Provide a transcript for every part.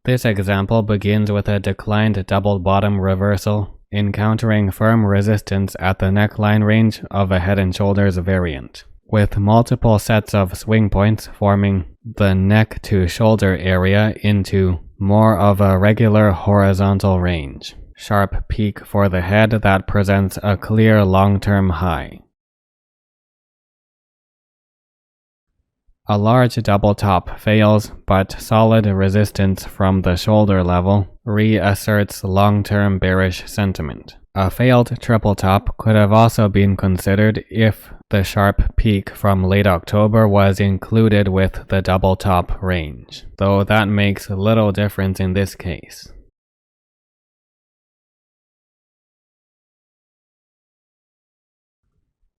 This example begins with a declined double bottom reversal, encountering firm resistance at the neckline range of a Head & Shoulders variant, with multiple sets of swing points forming the neck to shoulder area into more of a regular horizontal range. Sharp peak for the head that presents a clear long-term high. A large double top fails, but solid resistance from the shoulder level reasserts long-term bearish sentiment. A failed triple top could have also been considered if the sharp peak from late October was included with the double top range, though that makes little difference in this case.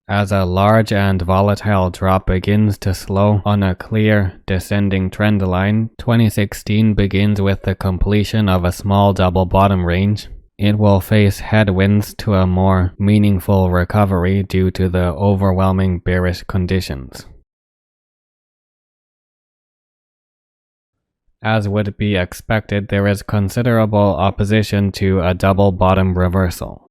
As a large and volatile drop begins to slow on a clear descending trend line, 2016 begins with the completion of a small double bottom range. It will face headwinds to a more meaningful recovery due to the overwhelming bearish conditions. As would be expected, there is considerable opposition to a double bottom reversal.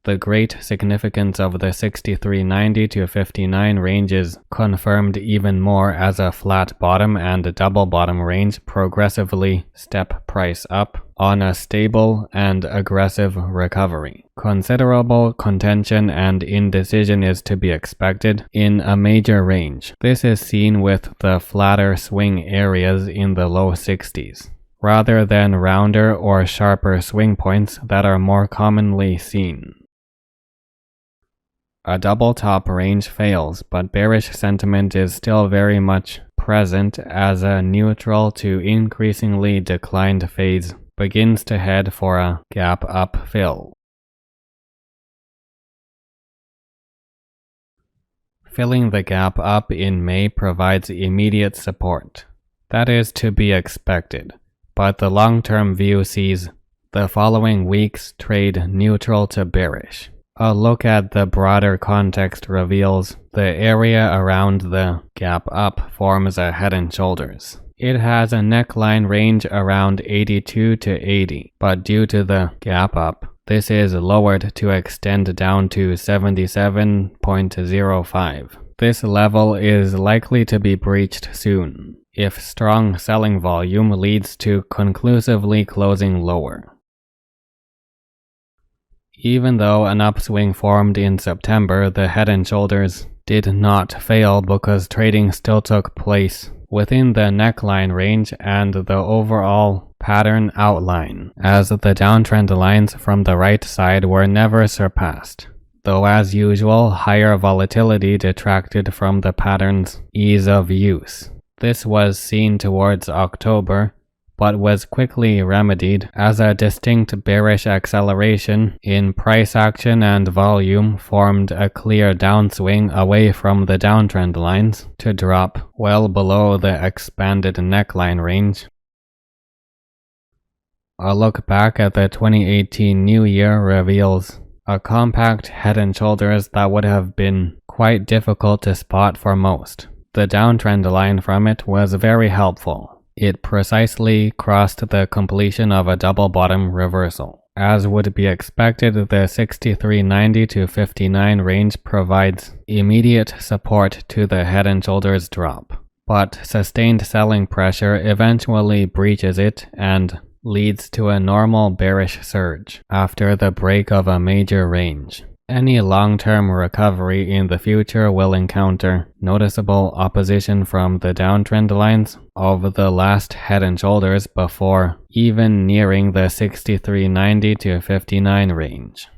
The great significance of the 63.90 to 59 range is confirmed even more as a flat bottom and a double bottom range progressively step price up on a stable and aggressive recovery. Considerable contention and indecision is to be expected in a major range. This is seen with the flatter swing areas in the low 60s, rather than rounder or sharper swing points that are more commonly seen. A double top range fails, but bearish sentiment is still very much present as a neutral to increasingly declined phase begins to head for a gap up fill. Filling the gap up in May provides immediate support. That is to be expected, but the long-term view sees the following weeks trade neutral to bearish. A look at the broader context reveals the area around the gap up forms a Head & Shoulders. It has a neckline range around 82 to 80, but due to the gap up, this is lowered to extend down to 77.05. This level is likely to be breached soon, if strong selling volume leads to conclusively closing lower. Even though an upswing formed in September, the Head & Shoulders did not fail because trading still took place within the neckline range and the overall pattern outline, as the downtrend lines from the right side were never surpassed, though as usual, higher volatility detracted from the pattern's ease of use. This was seen towards October, but was quickly remedied as a distinct bearish acceleration in price action and volume formed a clear downswing away from the downtrend lines to drop well below the expanded neckline range. A look back at the 2018 New Year reveals a compact Head & Shoulders that would have been quite difficult to spot for most. The downtrend line from it was very helpful. It precisely crossed the completion of a double bottom reversal. As would be expected, the 63.90 to 59 range provides immediate support to the Head & Shoulders drop, but sustained selling pressure eventually breaches it and leads to a normal bearish surge after the break of a major range. Any long-term recovery in the future will encounter noticeable opposition from the downtrend lines of the last Head & Shoulders before even nearing the 63.90 to 59 range.